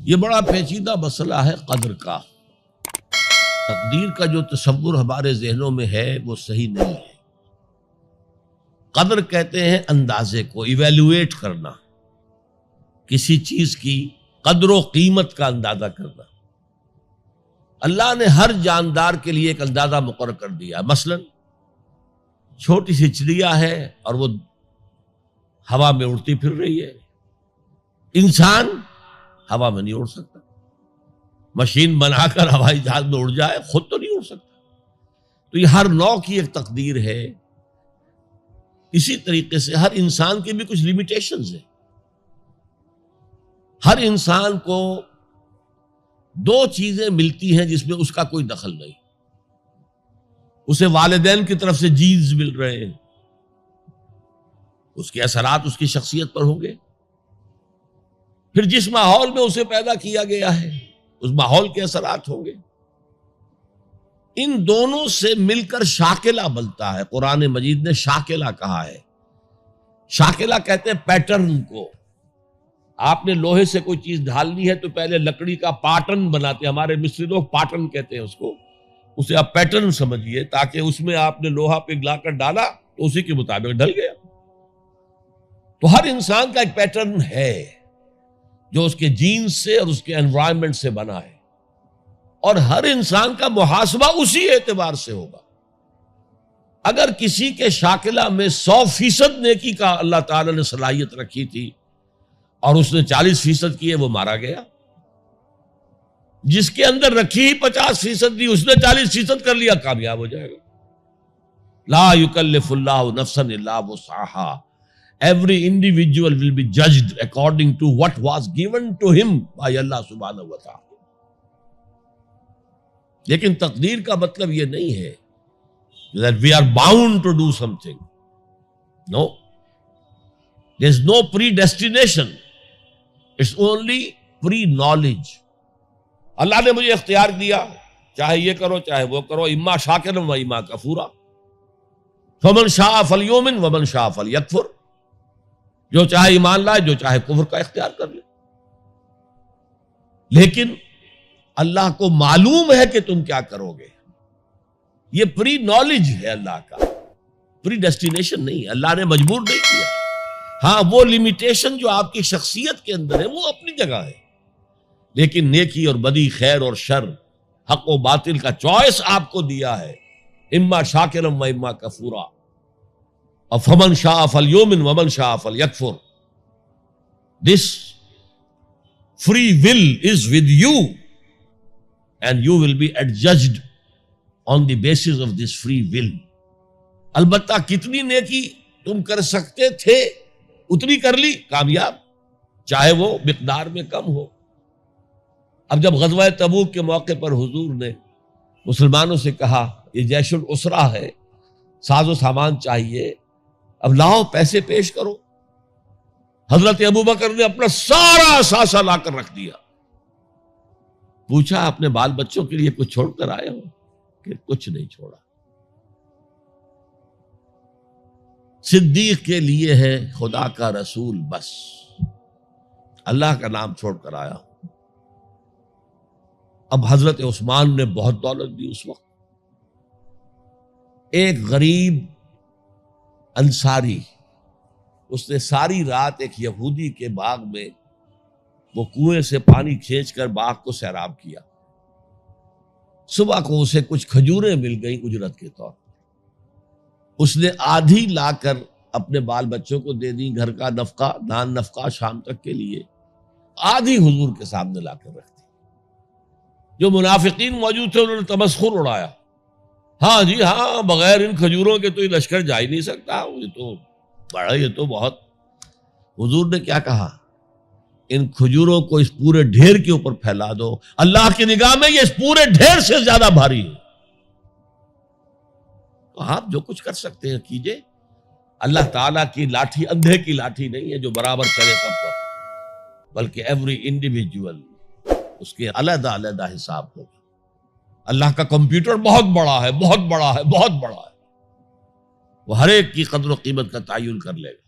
یہ بڑا پیچیدہ مسئلہ ہے قدر کا. تقدیر کا جو تصور ہمارے ذہنوں میں ہے وہ صحیح نہیں ہے. قدر کہتے ہیں اندازے کو، ایویلویٹ کرنا، کسی چیز کی قدر و قیمت کا اندازہ کرنا. اللہ نے ہر جاندار کے لیے ایک اندازہ مقرر کر دیا. مثلا چھوٹی سی چڑیا ہے اور وہ ہوا میں اڑتی پھر رہی ہے. انسان ہوا میں نہیں اڑ سکتا. مشین بنا کر ہوائی جہاز میں اڑ جائے، خود تو نہیں اڑ سکتا. تو یہ ہر نوع کی ایک تقدیر ہے. اسی طریقے سے ہر انسان کے بھی کچھ لیمیٹیشنز ہیں. ہر انسان کو دو چیزیں ملتی ہیں جس میں اس کا کوئی دخل نہیں. اسے والدین کی طرف سے جینز مل رہے ہیں، اس کے اثرات اس کی شخصیت پر ہوں گے. پھر جس ماحول میں اسے پیدا کیا گیا ہے اس ماحول کے اثرات ہوں گے. ان دونوں سے مل کر شاکلہ بنتا ہے. قرآن مجید نے شاکلہ کہا ہے. شاکلہ کہتے ہیں پیٹرن کو. آپ نے لوہے سے کوئی چیز ڈھالنی ہے تو پہلے لکڑی کا پاٹرن بناتے ہیں. ہمارے مصری لوگ پاٹرن کہتے ہیں اس کو. اسے آپ پیٹرن سمجھیے تاکہ اس میں آپ نے لوہا پگھلا کر ڈالا تو اسی کے مطابق ڈھل گیا. تو ہر انسان کا ایک پیٹرن ہے جو اس کے جینز سے اور اس کے انوائرمنٹ سے بنا ہے، اور ہر انسان کا محاسبہ اسی اعتبار سے ہوگا. اگر کسی کے شاکلہ میں 100% نیکی کا اللہ تعالی نے صلاحیت رکھی تھی اور اس نے 40% کی ہے، وہ مارا گیا. جس کے اندر رکھی 50% دی، اس نے 40% کر لیا، کامیاب ہو جائے گا. لا یکلف اللہ نفسا الا وسعها. Every individual will be judged according to what was given to him by Allah subhanahu wa ta'ala. لیکن تقدیر کا مطلب یہ نہیں ہے that we are bound to do something. No. There is no predestination. It's only pre-knowledge. اللہ نے مجھے اختیار دیا، چاہے یہ کرو چاہے وہ کرو، اما شاکرا و اما کفورا. فمن شاء فلیؤمن ومن شاء فلیکفر. جو چاہے ایمان لائے، جو چاہے کفر کا اختیار کر لے. لیکن اللہ کو معلوم ہے کہ تم کیا کرو گے. یہ پری نالج ہے اللہ کا، پری ڈیسٹینیشن نہیں. اللہ نے مجبور نہیں کیا. ہاں وہ لمیٹیشن جو آپ کی شخصیت کے اندر ہے وہ اپنی جگہ ہے، لیکن نیکی اور بدی، خیر اور شر، حق و باطل کا چوائس آپ کو دیا ہے. اما شاکرا و اما کفورا. فمن شاء فلیؤمن ومن شاء فلیکفر. This free will is with you and you will be adjudged on the basis of this free will. البتہ کتنی نیکی تم کر سکتے تھے اتنی کر لی، کامیاب، چاہے وہ مقدار میں کم ہو. اب جب غزوہ تبوک کے موقع پر حضور نے مسلمانوں سے کہا یہ جیش العسرہ ہے، ساز و سامان چاہیے، اب لاؤ پیسے پیش کرو. حضرت ابوبکر نے اپنا سارا اثاثہ لا کر رکھ دیا. پوچھا اپنے بال بچوں کے لیے کچھ چھوڑ کر آئے ہو؟ کہ کچھ نہیں چھوڑا. صدیق کے لیے ہے خدا کا رسول، بس اللہ کا نام چھوڑ کر آیا. اب حضرت عثمان نے بہت دولت دی اس وقت. ایک غریب انصاری، اس نے ساری رات ایک یہودی کے باغ میں وہ کنویں سے پانی کھینچ کر باغ کو سیراب کیا. صبح کو اسے کچھ کھجوریں مل گئیں اجرت کے طور پر. اس نے آدھی لا کر اپنے بال بچوں کو دے دی، گھر کا نفقہ، نان نفقہ شام تک کے لیے. آدھی حضور کے سامنے لا کر رکھ دی. جو منافقین موجود تھے انہوں نے تمسخر اڑایا. ہاں جی ہاں، بغیر ان کھجوروں کے تو یہ لشکر جا ہی نہیں سکتا، یہ تو بڑا، یہ تو بہت. حضور نے کیا کہا؟ ان کھجوروں کو اس پورے ڈھیر کے اوپر پھیلا دو، اللہ کی نگاہ میں یہ اس پورے ڈھیر سے زیادہ بھاری ہے. تو آپ جو کچھ کر سکتے ہیں کیجئے. اللہ تعالیٰ کی لاٹھی اندھے کی لاٹھی نہیں ہے جو برابر چلے سب پر، بلکہ ایوری انڈیویجول اس کے علیحدہ علیحدہ حساب ہوگا. اللہ کا کمپیوٹر بہت بڑا ہے، بہت بڑا ہے، بہت بڑا ہے. وہ ہر ایک کی قدر و قیمت کا تعین کر لے گا.